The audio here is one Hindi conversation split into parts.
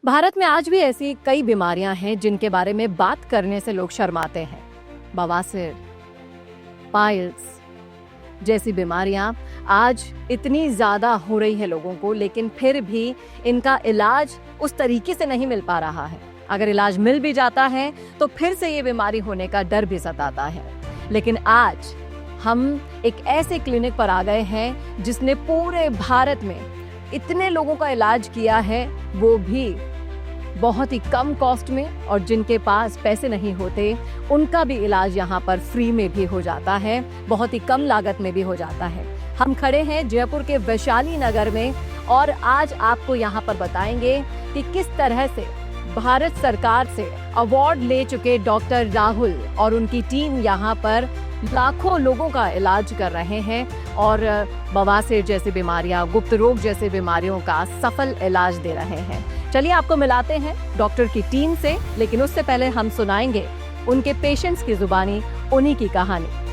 भारत में आज भी ऐसी कई बीमारियां हैं जिनके बारे में बात करने से लोग शर्माते हैं। बवासीर, पाइल्स जैसी बीमारियां आज इतनी ज्यादा हो रही है लोगों को, लेकिन फिर भी इनका इलाज उस तरीके से नहीं मिल पा रहा है। अगर इलाज मिल भी जाता है तो फिर से ये बीमारी होने का डर भी सताता है। लेकिन आज हम एक ऐसे क्लिनिक पर आ गए हैं जिसने पूरे भारत में इतने लोगों का इलाज किया है, वो भी बहुत ही कम कॉस्ट में, और जिनके पास पैसे नहीं होते उनका भी इलाज यहाँ पर फ्री में भी हो जाता है, बहुत ही कम लागत में भी हो जाता है। हम खड़े हैं जयपुर के वैशाली नगर में और आज आपको यहाँ पर बताएंगे कि किस तरह से भारत सरकार से अवार्ड ले चुके डॉक्टर राहुल और उनकी टीम यहाँ पर लाखों लोगों का इलाज कर रहे हैं और बवासीर जैसी बीमारियां, गुप्त रोग जैसी बीमारियों का सफल इलाज दे रहे हैं। चलिए आपको मिलाते हैं डॉक्टर की टीम से, लेकिन उससे पहले हम सुनाएंगे उनके पेशेंट्स की जुबानी उन्हीं की कहानी।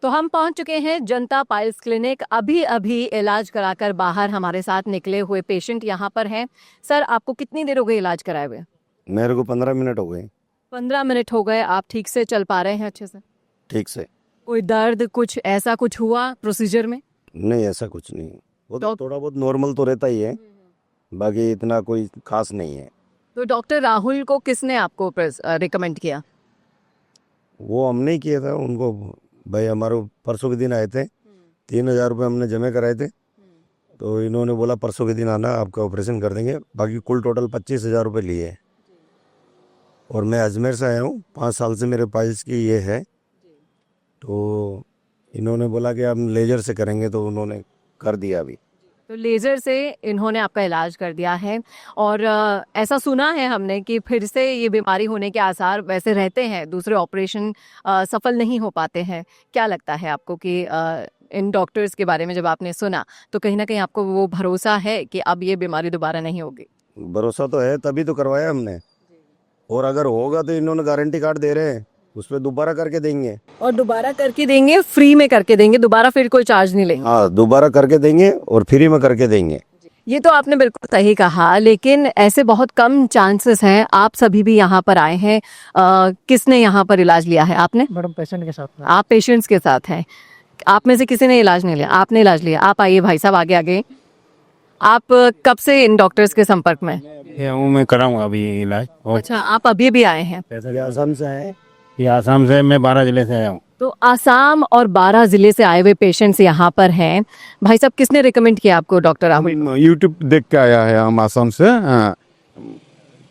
तो हम पहुंच चुके हैं जनता पाइल्स क्लिनिक। अभी इलाज कराकर बाहर हमारे साथ निकले हुए पेशेंट यहाँ पर हैं। सर, आपको कितनी देर हो गई इलाज कराए हुए? मेरे को 15 मिनट हो गए। 15 मिनट हो गए। आप ठीक से चल पा रहे हैं अच्छे से? ठीक से। कोई दर्द कुछ ऐसा कुछ हुआ प्रोसीजर में? नहीं, ऐसा कुछ नहीं। वो तो थोड़ा बहुत नॉर्मल तो रहता ही है, बाकी इतना कोई खास नहीं है। तो डॉक्टर राहुल को किसने आपको रिकमेंड किया? वो हमने ही किया था उनको। भाई हमारे परसों के दिन आए थे, 3000 रुपये हमने जमा कराए थे, तो इन्होंने बोला परसों के दिन आना, आपका ऑपरेशन कर देंगे। बाकी कुल टोटल 25,000 रुपये लिए। और मैं अजमेर से आया हूँ, 5 साल से मेरे पाइल्स की ये है, तो इन्होंने बोला कि हम लेजर से करेंगे, तो उन्होंने कर दिया अभी। तो लेज़र से इन्होंने आपका इलाज कर दिया है। और ऐसा सुना है हमने कि फिर से ये बीमारी होने के आसार वैसे रहते हैं, दूसरे ऑपरेशन सफल नहीं हो पाते हैं। क्या लगता है आपको कि इन डॉक्टर्स के बारे में जब आपने सुना तो कहीं ना कहीं आपको वो भरोसा है कि अब ये बीमारी दोबारा नहीं होगी? भरोसा तो है, तभी तो करवाया हमने। और अगर होगा तो इन्होंने गारंटी कार्ड दे रहे हैं, उस पर दोबारा करके देंगे। और दोबारा करके देंगे, फ्री में करके देंगे, दोबारा फिर कोई चार्ज नहीं लेंगे? हाँ, दोबारा करके देंगे और फ्री में करके देंगे। ये तो आपने बिल्कुल सही कहा, लेकिन ऐसे बहुत कम चांसेस हैं। आप सभी भी यहाँ पर आए हैं, किसने यहाँ पर इलाज लिया है? आपने? मैडम पेशेंट के साथ में। आप पेशेंट्स के साथ हैं। आप में से किसी ने इलाज नहीं लिया? आपने इलाज लिया। आप आइए भाई साहब, आगे आगे। आप कब से इन डॉक्टर्स के संपर्क में? मैं कराऊंगा अभी इलाज। अच्छा, आप अभी भी आए हैं? आसाम से है। ये आसाम से, मैं 12 जिले से आया हूँ। तो आसाम और 12 जिले से आए हुए पेशेंट्स यहाँ पर हैं। भाई साहब, किसने रिकमेंड किया आपको डॉक्टर राहुल? यूट्यूब देख के आया है हम आसाम से,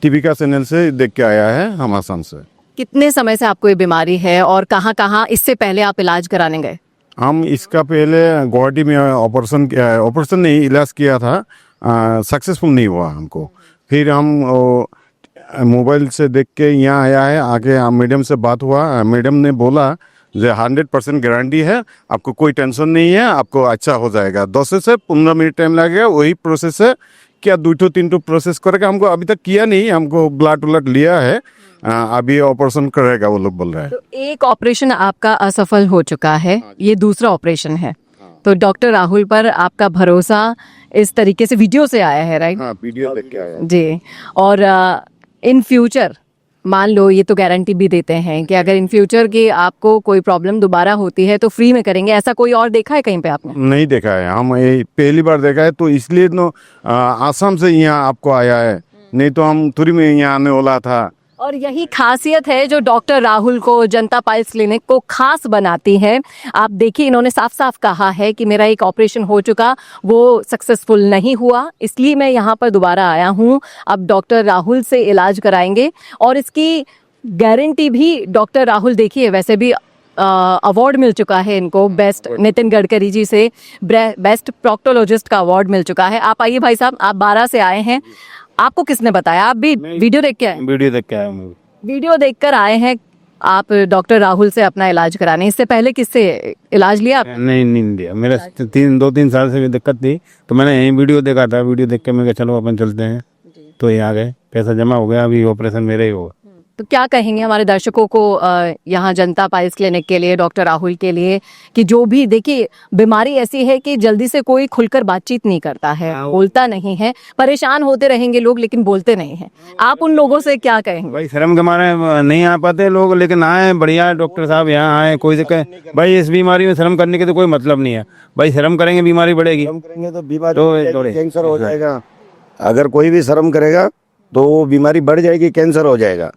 टीवी का चैनल से देख के आया है हम आसाम से। कितने समय से आपको ये बीमारी है और कहाँ कहाँ इससे पहले आप इलाज कराने गए? हम इसका पहले गुवाहाटी में ऑपरेशन नहीं, इलाज किया था, सक्सेसफुल नहीं हुआ हमको। फिर हम मोबाइल से देख के यहाँ आया है। आगे मैडम से बात हुआ, मैडम ने बोला जो 100% गारंटी है, आपको कोई टेंशन नहीं है, आपको अच्छा हो जाएगा। 10 से 15 मिनट टाइम लगेगा। वही प्रोसेस है, क्या 2-3 प्रोसेस करेगा। हमको अभी तक किया नहीं, हमको ब्लड लिया है, अभी ऑपरेशन करेगा वो लोग बोल रहे हैं। तो एक ऑपरेशन आपका असफल हो चुका है, ये दूसरा ऑपरेशन है। तो डॉक्टर राहुल पर आपका भरोसा इस तरीके से वीडियो से आया है, राइट? हाँ, वीडियो देख के आया जी। और इन फ्यूचर मान लो, ये तो गारंटी भी देते हैं कि अगर इन फ्यूचर की आपको कोई प्रॉब्लम दोबारा होती है तो फ्री में करेंगे। ऐसा कोई और देखा है कहीं पे आपने? नहीं देखा है, हम ये पहली बार देखा है, तो इसलिए तो आसाम से यहाँ आपको आया है, नहीं तो हम थोड़ी में यहाँ आने वाला था। और यही खासियत है जो डॉक्टर राहुल को, जनता पाइल्स क्लिनिक को खास बनाती है। आप देखिए, इन्होंने साफ साफ कहा है कि मेरा एक ऑपरेशन हो चुका, वो सक्सेसफुल नहीं हुआ, इसलिए मैं यहाँ पर दोबारा आया हूँ। अब डॉक्टर राहुल से इलाज कराएंगे और इसकी गारंटी भी डॉक्टर राहुल, देखिए वैसे भी अवार्ड मिल चुका है इनको, बेस्ट नितिन गडकरी जी से बेस्ट प्रोक्टोलॉजिस्ट का अवार्ड मिल चुका है। आप आइए भाई साहब, आप 12 से आए हैं, आपको किसने बताया? आप भी वीडियो देख के आए? वीडियो देख के आया हूँ। वीडियो देखकर आए हैं आप डॉक्टर राहुल से अपना इलाज कराने। इससे पहले किससे इलाज लिया आप? नहीं नहीं दिया, मेरा 2-3 साल से भी दिक्कत थी, तो मैंने यही वीडियो देखा था, वीडियो देख के मैं कहा चलो अपन चलते हैं, तो ये आ गए, पैसा जमा हो गया, अभी ऑपरेशन मेरा ही होगा। तो क्या कहेंगे हमारे दर्शकों को यहाँ जनता पाइल्स क्लिनिक के लिए, डॉक्टर राहुल के लिए, कि जो भी देखिए बीमारी ऐसी है कि जल्दी से कोई खुलकर बातचीत नहीं करता है, बोलता नहीं है, परेशान होते रहेंगे लोग लेकिन बोलते नहीं हैं। आप उन लोगों से क्या कहेंगे? भाई शर्म के मारे नहीं आ पाते लोग, लेकिन आए बढ़िया डॉक्टर साहब यहाँ आए, कोई दिक्कत भाई इस बीमारी में शर्म करने के तो कोई मतलब नहीं है भाई, शर्म करेंगे बीमारी बढ़ेगी, शर्म करेंगे तो बीमारी तो बढ़ जाएगी, थोड़े- कैंसर हो जाएगा। अगर कोई भी शर्म करेगा तो वो बीमारी बढ़ जाएगी, कैंसर हो जाएगा।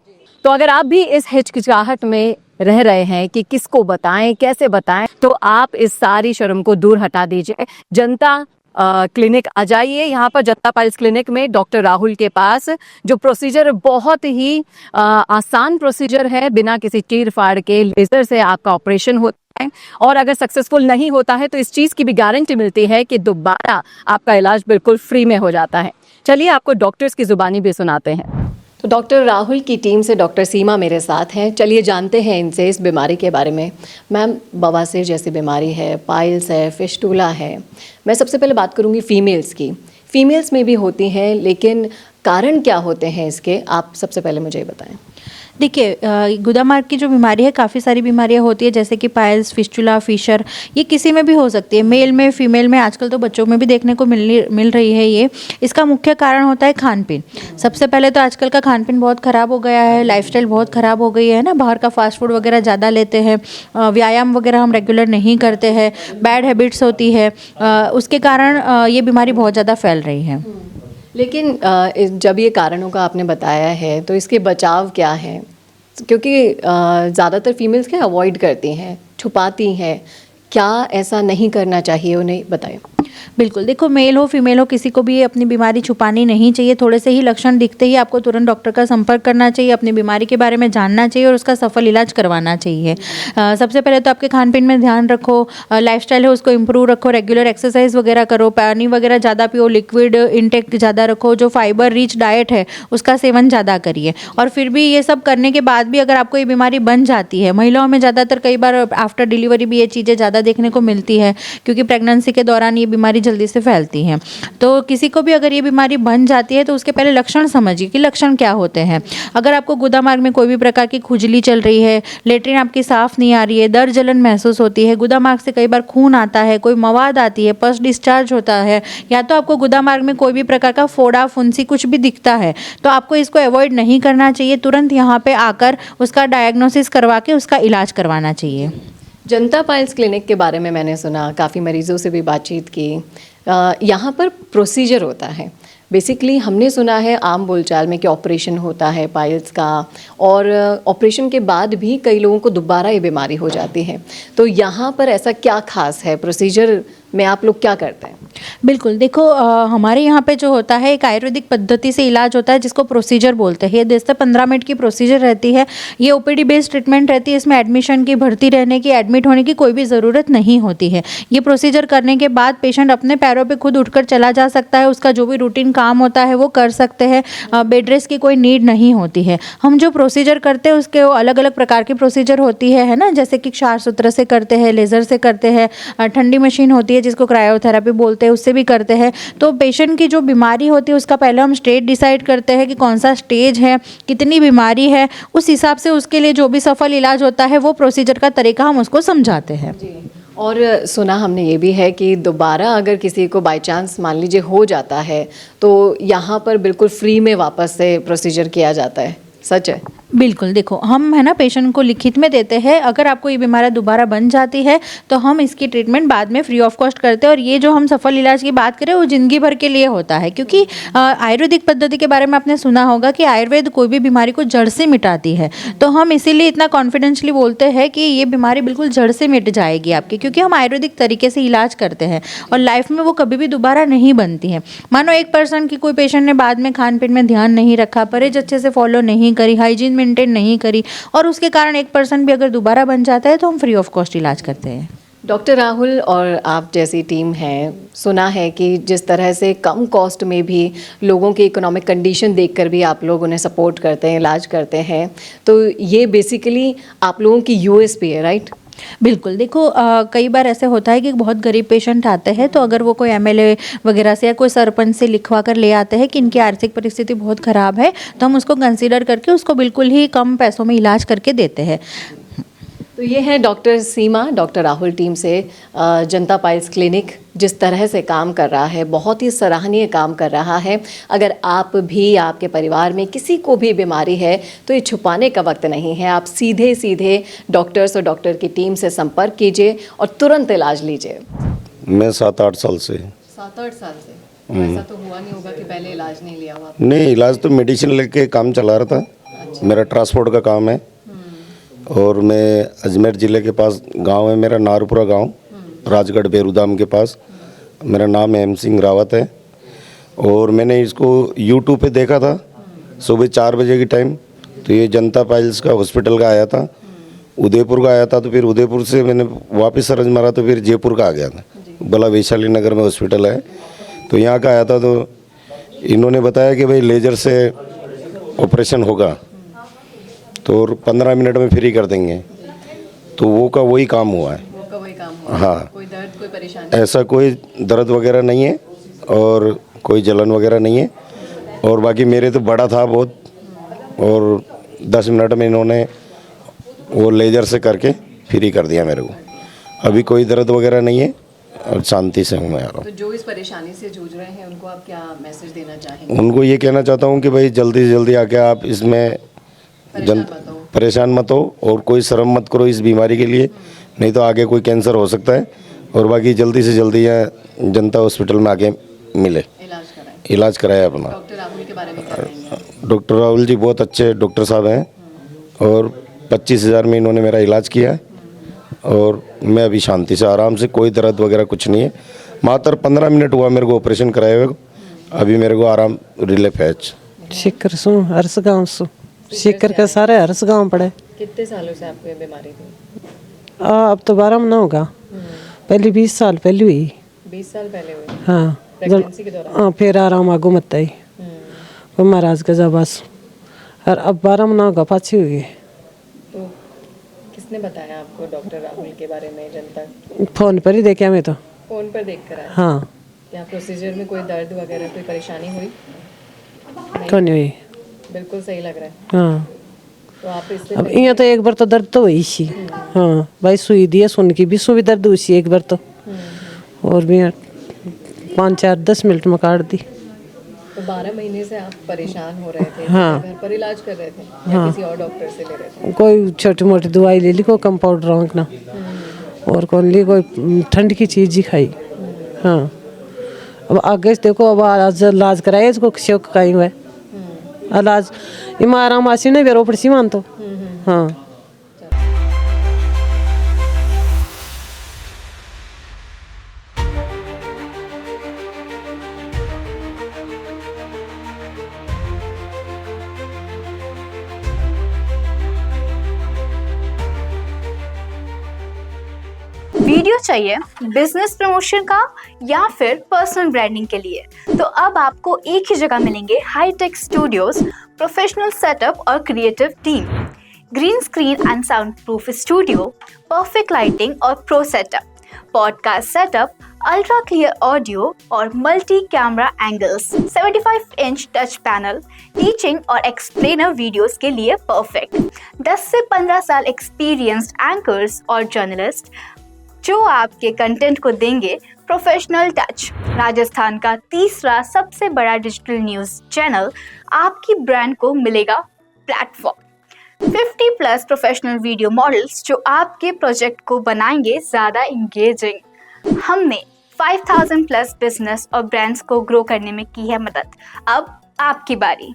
तो अगर आप भी इस हिचकिचाहट में रह रहे हैं कि किसको बताएं, कैसे बताएं, तो आप इस सारी शर्म को दूर हटा दीजिए। जनता क्लिनिक आ जाइए, यहाँ पर जनता पाइल्स क्लिनिक में डॉक्टर राहुल के पास जो प्रोसीजर बहुत ही आसान प्रोसीजर है, बिना किसी चीर फाड़ के लेजर से आपका ऑपरेशन होता है, और अगर सक्सेसफुल नहीं होता है तो इस चीज़ की भी गारंटी मिलती है कि दोबारा आपका इलाज बिल्कुल फ्री में हो जाता है। चलिए आपको डॉक्टर्स की जुबानी भी सुनाते हैं। तो डॉक्टर राहुल की टीम से डॉक्टर सीमा मेरे साथ हैं। चलिए जानते हैं इनसे इस बीमारी के बारे में। मैम, बवासीर जैसी बीमारी है, पाइल्स है, फिस्टुला है, मैं सबसे पहले बात करूंगी फीमेल्स की। फीमेल्स में भी होती हैं, लेकिन कारण क्या होते हैं इसके, आप सबसे पहले मुझे बताएं। देखिए, गुदामार्ग की जो बीमारी है, काफ़ी सारी बीमारियां होती है, जैसे कि पाइल्स, फिस्टुला, फिशर, ये किसी में भी हो सकती है, मेल में, फीमेल में, आजकल तो बच्चों में भी देखने को मिल रही है ये। इसका मुख्य कारण होता है खान पीन। सबसे पहले तो आजकल का खान पीन बहुत ख़राब हो गया है, लाइफस्टाइल बहुत ख़राब हो गई है ना, बाहर का फास्ट फूड वगैरह ज़्यादा लेते हैं, व्यायाम वगैरह हम रेगुलर नहीं करते हैं, बैड हैबिट्स होती है, उसके कारण ये बीमारी बहुत ज़्यादा फैल रही है। लेकिन जब ये कारणों का आपने बताया है तो इसके बचाव क्या है? क्योंकि ज़्यादातर फीमेल्स क्या अवॉइड करती हैं, छुपाती हैं, क्या ऐसा नहीं करना चाहिए उन्हें, बताएं। बिल्कुल, देखो, मेल हो फीमेल हो, किसी को भी अपनी बीमारी छुपानी नहीं चाहिए। थोड़े से ही लक्षण दिखते ही आपको तुरंत डॉक्टर का संपर्क करना चाहिए, अपनी बीमारी के बारे में जानना चाहिए और उसका सफल इलाज करवाना चाहिए। सबसे पहले तो आपके खान पीन में ध्यान रखो, लाइफस्टाइल है उसको इम्प्रूव रखो, रेगुलर एक्सरसाइज वगैरह करो, पानी वगैरह ज़्यादा पियो, लिक्विड इंटेक ज़्यादा रखो, जो फाइबर रिच डाइट है उसका सेवन ज़्यादा करिए। और फिर भी ये सब करने के बाद भी अगर आपको ये बीमारी बन जाती है, महिलाओं में ज़्यादातर कई बार आफ्टर डिलीवरी भी ये चीज़ें ज़्यादा देखने को मिलती है, क्योंकि प्रेगनेंसी के दौरान ये बीमारी जल्दी से फैलती हैं। तो किसी को भी अगर ये बीमारी बन जाती है तो उसके पहले लक्षण समझिए कि लक्षण क्या होते हैं। अगर आपको गुदामार्ग में कोई भी प्रकार की खुजली चल रही है, लेटरिन आपकी साफ नहीं आ रही है, दर्द जलन महसूस होती है, गुदामार्ग से कई बार खून आता है, कोई मवाद आती है, पस डिस्चार्ज होता है, या तो आपको गुदामार्ग में कोई भी प्रकार का फोड़ा फुंसी कुछ भी दिखता है, तो आपको इसको अवॉइड नहीं करना चाहिए। तुरंत यहाँ पे आकर उसका डायग्नोसिस करवा के उसका इलाज करवाना चाहिए। जनता पाइल्स क्लिनिक के बारे में मैंने सुना, काफ़ी मरीजों से भी बातचीत की। यहाँ पर प्रोसीजर होता है, बेसिकली हमने सुना है आम बोलचाल में कि ऑपरेशन होता है पाइल्स का, और ऑपरेशन के बाद भी कई लोगों को दोबारा ये बीमारी हो जाती है। तो यहाँ पर ऐसा क्या खास है, प्रोसीजर में आप लोग क्या करते हैं? बिल्कुल, देखो, हमारे यहाँ पे जो होता है एक आयुर्वेदिक पद्धति से इलाज होता है जिसको प्रोसीजर बोलते हैं। ये 10 से 15 मिनट की प्रोसीजर रहती है। ये ओपीडी बेस्ड ट्रीटमेंट रहती है। इसमें एडमिशन की, भर्ती रहने की, एडमिट होने की कोई भी ज़रूरत नहीं होती है। ये प्रोसीजर करने के बाद पेशेंट अपने पैरों पे खुद उठकर चला जा सकता है, उसका जो भी रूटीन काम होता है वो कर सकते हैं, बेड रेस्ट की कोई नीड नहीं होती है। हम जो प्रोसीजर करते हैं उसके अलग अलग प्रकार की प्रोसीजर होती है ना, जैसे कि क्षार सूत्र से करते हैं, लेज़र से करते हैं, ठंडी मशीन होती है जिसको क्रायोथेरेपी बोलते हैं, उससे भी करते हैं। तो पेशेंट की जो बीमारी होती है उसका पहले हम स्टेज डिसाइड करते हैं कि कौन सा स्टेज है, कितनी बीमारी है, उस हिसाब से उसके लिए जो भी सफल इलाज होता है वो प्रोसीजर का तरीका हम उसको समझाते हैं। और सुना हमने ये भी है कि दोबारा अगर किसी को बाय चांस मान लीजिए हो जाता है तो यहाँ पर बिल्कुल फ्री में वापस से प्रोसीजर किया जाता है, सच है? बिल्कुल, देखो, हम है ना पेशेंट को लिखित में देते हैं, अगर आपको ये बीमारी दोबारा बन जाती है तो हम इसकी ट्रीटमेंट बाद में फ्री ऑफ कॉस्ट करते हैं। और ये जो हम सफल इलाज की बात करें वो ज़िंदगी भर के लिए होता है, क्योंकि आयुर्वेदिक पद्धति के बारे में आपने सुना होगा कि आयुर्वेद कोई भी बीमारी को जड़ से मिटाती है। तो हम इसीलिए इतना कॉन्फिडेंशली बोलते हैं कि ये बीमारी बिल्कुल जड़ से मिट जाएगी आपकी, क्योंकि हम आयुर्वेदिक तरीके से इलाज करते हैं और लाइफ में वो कभी भी दोबारा नहीं बनती है। मानो 1% की कोई पेशेंट ने बाद में खान पीन में ध्यान नहीं रखा, परहेज अच्छे से फॉलो नहीं करी, हाइजीन हाइजीन मेंटेन नहीं करी और उसके कारण 1% भी अगर दोबारा बन जाता है तो हम फ्री ऑफ कॉस्ट इलाज करते हैं। डॉक्टर राहुल और आप जैसी टीम है, सुना है कि जिस तरह से कम कॉस्ट में भी लोगों की इकोनॉमिक कंडीशन देखकर भी आप लोग उन्हें सपोर्ट करते हैं, इलाज करते हैं, तो ये बेसिकली आप लोगों की यूएसपी है, राइट? बिल्कुल। देखो कई बार ऐसे होता है कि बहुत गरीब पेशेंट आते हैं तो अगर वो कोई एमएलए वगैरह से या कोई सरपंच से लिखवा कर ले आते हैं कि इनकी आर्थिक परिस्थिति बहुत ख़राब है, तो हम उसको कंसीडर करके उसको बिल्कुल ही कम पैसों में इलाज करके देते हैं। तो ये है डॉक्टर सीमा, डॉक्टर राहुल टीम से जनता पाइल्स क्लिनिक जिस तरह से काम कर रहा है, बहुत ही सराहनीय काम कर रहा है। अगर आप भी, आपके परिवार में किसी को भी बीमारी है तो ये छुपाने का वक्त नहीं है, आप सीधे सीधे डॉक्टर्स और डॉक्टर की टीम से संपर्क कीजिए और तुरंत इलाज लीजिए। मैं 7-8 साल से 7-8 साल से ऐसा तो हुआ नहीं होगा कि पहले इलाज नहीं लिया हुआ? नहीं, इलाज तो मेडिसिन लेके काम चला रहा था। मेरा ट्रांसपोर्ट का काम है और मैं अजमेर ज़िले के पास गांव है मेरा, नारपुरा गांव, राजगढ़ बेरुदाम के पास। मेरा नाम एम सिंह रावत है और मैंने इसको यूट्यूब पे देखा था सुबह 4 बजे के टाइम। तो ये जनता पाइल्स का हॉस्पिटल का आया था, उदयपुर का आया था, तो फिर उदयपुर से मैंने वापस सर्च मारा तो फिर जयपुर का आ गया था। भला वैशाली नगर में हॉस्पिटल है, तो यहाँ का आया था। तो इन्होंने बताया कि भाई लेजर से ऑपरेशन होगा तो 15 मिनट में फ्री कर देंगे। तो वो का वही काम हुआ है। वो का वही काम हुआ? हाँ, कोई दर्द, कोई परेशानी? ऐसा कोई दर्द वगैरह नहीं है और कोई जलन वगैरह नहीं है। और बाकी मेरे तो बड़ा था बहुत, और 10 मिनट में इन्होंने वो लेजर से करके फ्री कर दिया मेरे को। अभी कोई दर्द वगैरह नहीं है और शांति से हूँ मैं आ रहा हूँ। तो जो इस परेशानी से जूझ रहे हैं उनको आप क्या मैसेज देना चाहेंगे? उनको ये कहना चाहता हूँ कि भाई जल्दी से जल्दी आके आप इसमें परेशान मत हो और कोई शर्म मत करो इस बीमारी के लिए, नहीं तो आगे कोई कैंसर हो सकता है। और बाकी जल्दी से जल्दी यहाँ जनता हॉस्पिटल में आके मिले, इलाज कराए अपना। डॉक्टर राहुल के बारे में क्या कहेंगे? डॉक्टर राहुल जी बहुत अच्छे डॉक्टर साहब हैं और 25,000 में इन्होंने मेरा इलाज किया है और मैं अभी शांति से आराम से, कोई दर्द वगैरह कुछ नहीं है। मात्र 15 मिनट हुआ मेरे को ऑपरेशन कराए हुए, अभी मेरे को आराम रिलीफ है। शिकर सु हर्ष गाँव सु शिकर का सारे हर्ष गाँव पड़े। कितने सालों से आपको ये बीमारी थी? अब तो 12 महीना होगा, पहले 20 साल पहले हुई। 20 साल पहले हुई? हाँ, प्रेगनेंसी के दौरान? हाँ, फिर आराम आगो मत आई वो महाराज का जा बस। और अब 12 महीना होगा पाछी हुई। तो किसने बताया आपको डॉक्टर राहुल के बारे में? जनता फोन पर ही देखा मैं तो। फोन पर देख कर आया? हाँ। क्या प्रोसीजर में कोई दर्द वगैरह, कोई परेशानी हुई? कौन हुई? बिल्कुल सही लग रहा है। हाँ, तो आप इससे अब यहाँ तो एक बार तो दर्द तो हुई सी। हाँ भाई, सुई दिए सुन की भी सुई दर्द हुई सी एक बार तो, और भी 5-4-10 मिनट में काट दी। तो 12 महीने से आप परेशान हो रहे थे? हाँ। घर पर इलाज कर रहे थे या किसी और डॉक्टर से ले रहे थे? कोई छोटी मोटी दवाई ले ली, कोई कंपाउंडर रखना, और कौन ली कोई ठंड की चीज़ ही खाई। हाँ, अब आगे से देखो, अब आज इलाज कराए इसको शौक का ही हुआ इलाज इमा आराम आसी नहीं बेरो पड़सी मान तो। हाँ, वीडियो चाहिए बिजनेस प्रमोशन का या फिर पर्सनल ब्रांडिंग के लिए, तो अब आपको एक ही जगह मिलेंगे हाईटेक स्टूडियोज, प्रोफेशनल सेटअप और creative team, green screen and soundproof studio, perfect lighting और pro setup, podcast setup, ultra clear audio और multi camera angles, 75 inch touch panel, teaching और एक्सप्लेनर वीडियोस के लिए परफेक्ट, 10 से 15 साल एक्सपीरियंस्ड एंकर्स और जर्नलिस्ट जो आपके कंटेंट को देंगे प्रोफेशनल टच। राजस्थान का तीसरा सबसे बड़ा डिजिटल न्यूज़ चैनल आपकी ब्रांड को मिलेगा प्लेटफॉर्म। 50+ प्रोफेशनल वीडियो मॉडल्स जो आपके प्रोजेक्ट को बनाएंगे ज़्यादा इंगेजिंग। हमने 5000+ बिजनेस और ब्रांड्स को ग्रो करने में की है मदद। अब आपकी बारी।